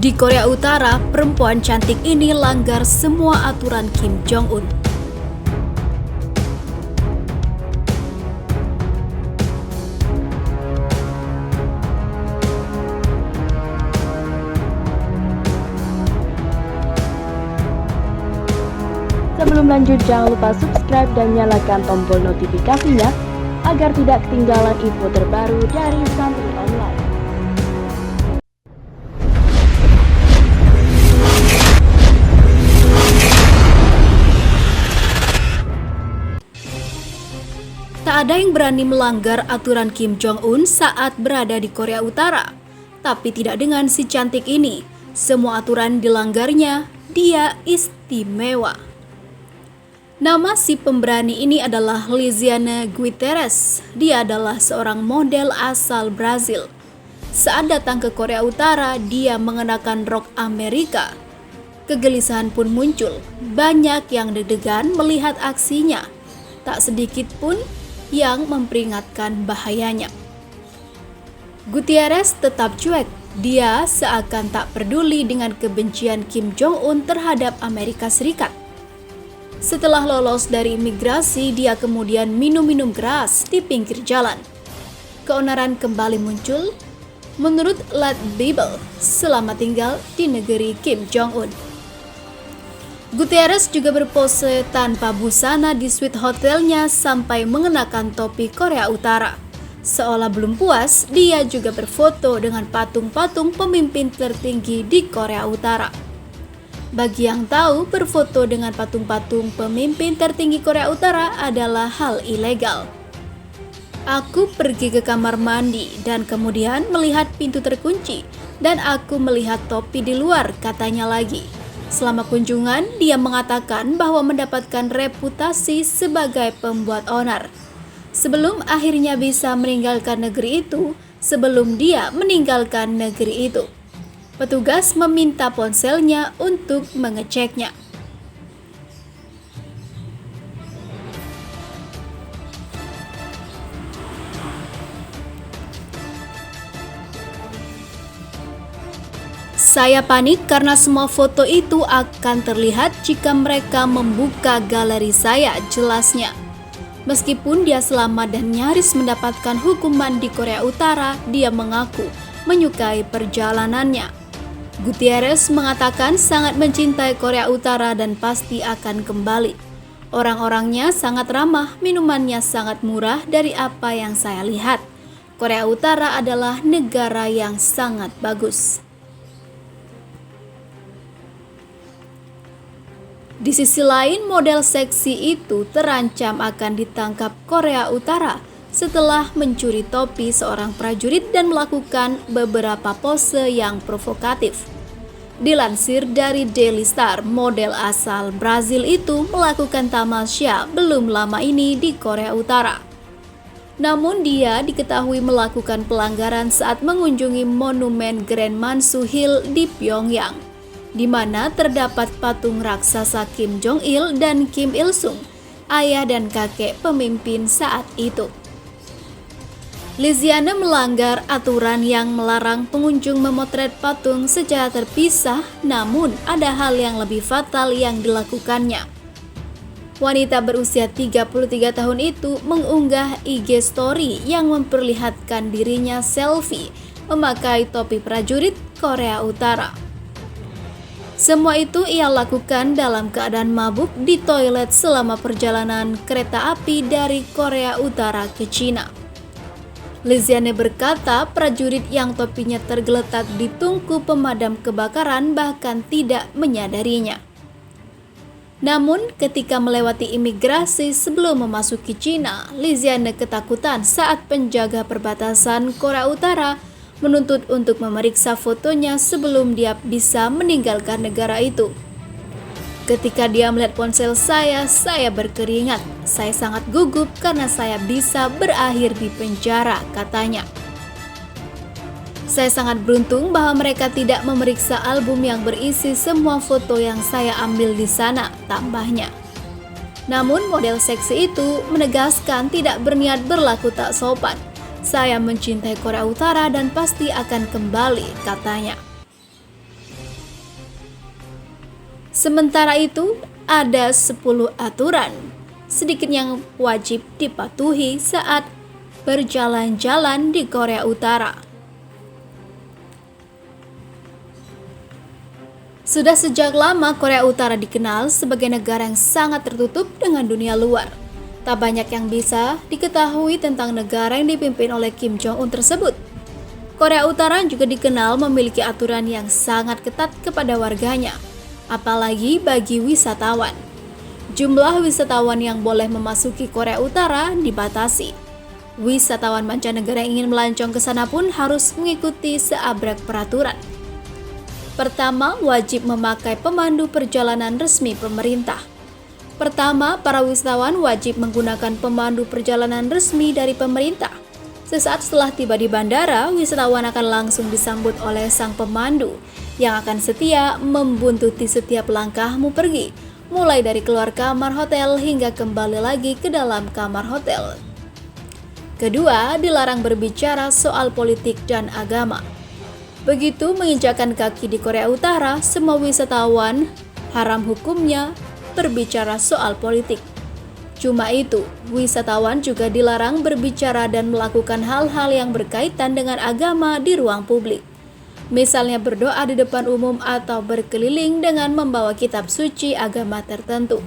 Di Korea Utara, perempuan cantik ini langgar semua aturan Kim Jong-un. Sebelum lanjut, jangan lupa subscribe dan nyalakan tombol notifikasinya agar tidak ketinggalan info terbaru dari Santri Online. Tak ada yang berani melanggar aturan Kim Jong-un saat berada di Korea Utara. Tapi tidak dengan si cantik ini. Semua aturan dilanggarnya, dia istimewa. Nama si pemberani ini adalah Liziane Guterres. Dia adalah seorang model asal Brazil. Saat datang ke Korea Utara, dia mengenakan rok Amerika. Kegelisahan pun muncul. Banyak yang deg-degan melihat aksinya. Tak sedikit pun yang memperingatkan bahayanya. Gutierrez tetap cuek. Dia seakan tak peduli dengan kebencian Kim Jong-un terhadap Amerika Serikat. Setelah lolos dari imigrasi, dia kemudian minum-minum keras di pinggir jalan. Keonaran kembali muncul. Menurut Lat Bible, selama tinggal di negeri Kim Jong-un. Gutierrez juga berpose tanpa busana di suite hotelnya sampai mengenakan topi Korea Utara. Seolah belum puas, dia juga berfoto dengan patung-patung pemimpin tertinggi di Korea Utara. Bagi yang tahu, berfoto dengan patung-patung pemimpin tertinggi Korea Utara adalah hal ilegal. Aku pergi ke kamar mandi dan kemudian melihat pintu terkunci dan aku melihat topi di luar, katanya lagi. Selama kunjungan, dia mengatakan bahwa mendapatkan reputasi sebagai pembuat onar. Sebelum akhirnya bisa meninggalkan negeri itu, sebelum dia meninggalkan negeri itu, petugas meminta ponselnya untuk mengeceknya. Saya panik karena semua foto itu akan terlihat jika mereka membuka galeri saya, jelasnya. Meskipun dia selamat dan nyaris mendapatkan hukuman di Korea Utara, dia mengaku menyukai perjalanannya. Gutierrez mengatakan sangat mencintai Korea Utara dan pasti akan kembali. Orang-orangnya sangat ramah, minumannya sangat murah dari apa yang saya lihat. Korea Utara adalah negara yang sangat bagus. Di sisi lain, model seksi itu terancam akan ditangkap Korea Utara setelah mencuri topi seorang prajurit dan melakukan beberapa pose yang provokatif. Dilansir dari Daily Star, model asal Brazil itu melakukan tamasya belum lama ini di Korea Utara. Namun dia diketahui melakukan pelanggaran saat mengunjungi monumen Grand Mansu Hill di Pyongyang, di mana terdapat patung raksasa Kim Jong-il dan Kim Il-sung, ayah dan kakek pemimpin saat itu. Liziane melanggar aturan yang melarang pengunjung memotret patung secara terpisah, namun ada hal yang lebih fatal yang dilakukannya. Wanita berusia 33 tahun itu mengunggah IG story yang memperlihatkan dirinya selfie memakai topi prajurit Korea Utara. Semua itu ia lakukan dalam keadaan mabuk di toilet selama perjalanan kereta api dari Korea Utara ke Cina. Liziane berkata prajurit yang topinya tergeletak di tungku pemadam kebakaran bahkan tidak menyadarinya. Namun ketika melewati imigrasi sebelum memasuki Cina, Liziane ketakutan saat penjaga perbatasan Korea Utara menuntut untuk memeriksa fotonya sebelum dia bisa meninggalkan negara itu. Ketika dia melihat ponsel saya berkeringat. Saya sangat gugup karena saya bisa berakhir di penjara, katanya. Saya sangat beruntung bahwa mereka tidak memeriksa album yang berisi semua foto yang saya ambil di sana, tambahnya. Namun model seksi itu menegaskan tidak berniat berlaku tak sopan. Saya mencintai Korea Utara dan pasti akan kembali, katanya. Sementara itu, ada 10 aturan sedikit yang wajib dipatuhi saat berjalan-jalan di Korea Utara. Sudah sejak lama Korea Utara dikenal sebagai negara yang sangat tertutup dengan dunia luar. Tak banyak yang bisa diketahui tentang negara yang dipimpin oleh Kim Jong-un tersebut. Korea Utara juga dikenal memiliki aturan yang sangat ketat kepada warganya, apalagi bagi wisatawan. Jumlah wisatawan yang boleh memasuki Korea Utara dibatasi. Wisatawan mancanegara yang ingin melancong ke sana pun harus mengikuti seabrek peraturan. Pertama, wajib memakai pemandu perjalanan resmi pemerintah. Pertama, para wisatawan wajib menggunakan pemandu perjalanan resmi dari pemerintah. Sesaat setelah tiba di bandara, wisatawan akan langsung disambut oleh sang pemandu yang akan setia membuntuti setiap langkahmu pergi, mulai dari keluar kamar hotel hingga kembali lagi ke dalam kamar hotel. Kedua, dilarang berbicara soal politik dan agama. Begitu menginjakkan kaki di Korea Utara, semua wisatawan haram hukumnya berbicara soal politik. Cuma itu, wisatawan juga dilarang berbicara dan melakukan hal-hal yang berkaitan dengan agama di ruang publik. Misalnya berdoa di depan umum atau berkeliling dengan membawa kitab suci agama tertentu.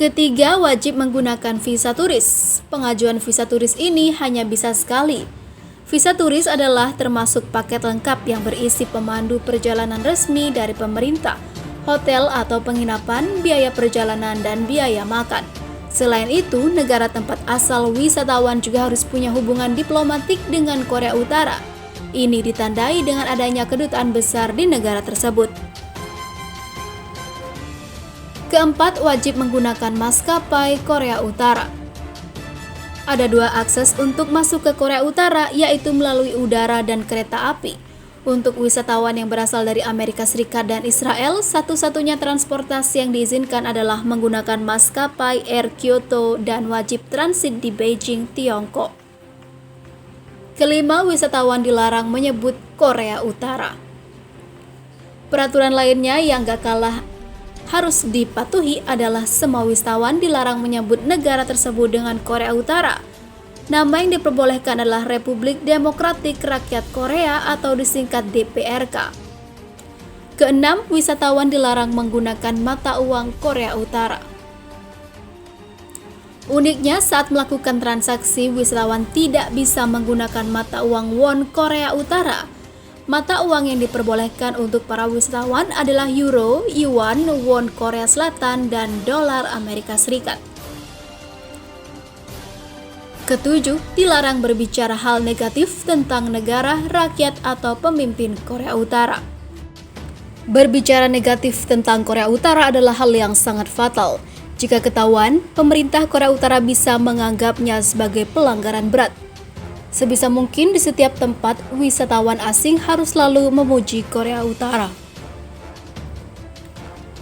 Ketiga, wajib menggunakan visa turis. Pengajuan visa turis ini hanya bisa sekali. Visa turis adalah termasuk paket lengkap yang berisi pemandu perjalanan resmi dari pemerintah, hotel atau penginapan, biaya perjalanan, dan biaya makan. Selain itu, negara tempat asal wisatawan juga harus punya hubungan diplomatik dengan Korea Utara. Ini ditandai dengan adanya kedutaan besar di negara tersebut. Keempat, wajib menggunakan maskapai Korea Utara. Ada 2 akses untuk masuk ke Korea Utara, yaitu melalui udara dan kereta api. Untuk wisatawan yang berasal dari Amerika Serikat dan Israel, satu-satunya transportasi yang diizinkan adalah menggunakan maskapai Air Kyoto dan wajib transit di Beijing, Tiongkok. Kelima, wisatawan dilarang menyebut Korea Utara. Peraturan lainnya yang gak kalah harus dipatuhi adalah semua wisatawan dilarang menyebut negara tersebut dengan Korea Utara. Nama yang diperbolehkan adalah Republik Demokratik Rakyat Korea atau disingkat DPRK. Keenam, wisatawan dilarang menggunakan mata uang Korea Utara. Uniknya, saat melakukan transaksi, wisatawan tidak bisa menggunakan mata uang won Korea Utara. Mata uang yang diperbolehkan untuk para wisatawan adalah euro, yuan, won Korea Selatan, dan dolar Amerika Serikat. Ketujuh, dilarang berbicara hal negatif tentang negara, rakyat, atau pemimpin Korea Utara. Berbicara negatif tentang Korea Utara adalah hal yang sangat fatal. Jika ketahuan, pemerintah Korea Utara bisa menganggapnya sebagai pelanggaran berat. Sebisa mungkin di setiap tempat, wisatawan asing harus selalu memuji Korea Utara.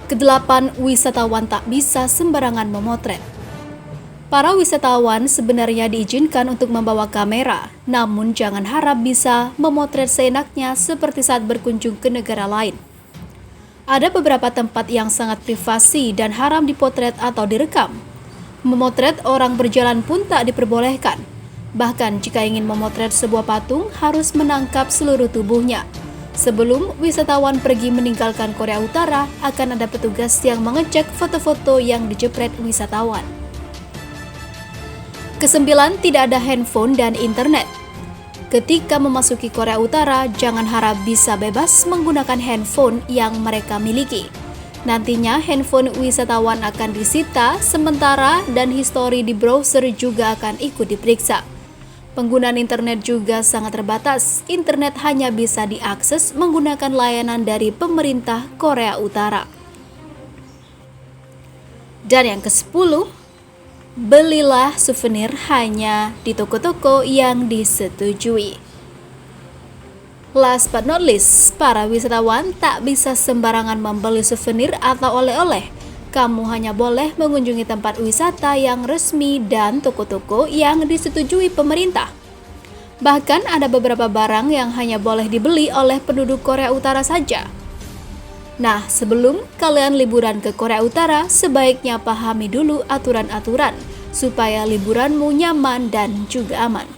Kedelapan, wisatawan tak bisa sembarangan memotret. Para wisatawan sebenarnya diizinkan untuk membawa kamera, namun jangan harap bisa memotret seenaknya seperti saat berkunjung ke negara lain. Ada beberapa tempat yang sangat privasi dan haram dipotret atau direkam. Memotret orang berjalan pun tak diperbolehkan. Bahkan jika ingin memotret sebuah patung, harus menangkap seluruh tubuhnya. Sebelum wisatawan pergi meninggalkan Korea Utara, akan ada petugas yang mengecek foto-foto yang dijepret wisatawan. Kesembilan, tidak ada handphone dan internet. Ketika memasuki Korea Utara, jangan harap bisa bebas menggunakan handphone yang mereka miliki. Nantinya handphone wisatawan akan disita sementara dan histori di browser juga akan ikut diperiksa. Penggunaan internet juga sangat terbatas. Internet hanya bisa diakses menggunakan layanan dari pemerintah Korea Utara. Dan yang ke-10, belilah souvenir hanya di toko-toko yang disetujui. Last but not least, para wisatawan tak bisa sembarangan membeli souvenir atau oleh-oleh. Kamu hanya boleh mengunjungi tempat wisata yang resmi dan toko-toko yang disetujui pemerintah. Bahkan ada beberapa barang yang hanya boleh dibeli oleh penduduk Korea Utara saja. Nah, sebelum kalian liburan ke Korea Utara, sebaiknya pahami dulu aturan-aturan supaya liburanmu nyaman dan juga aman.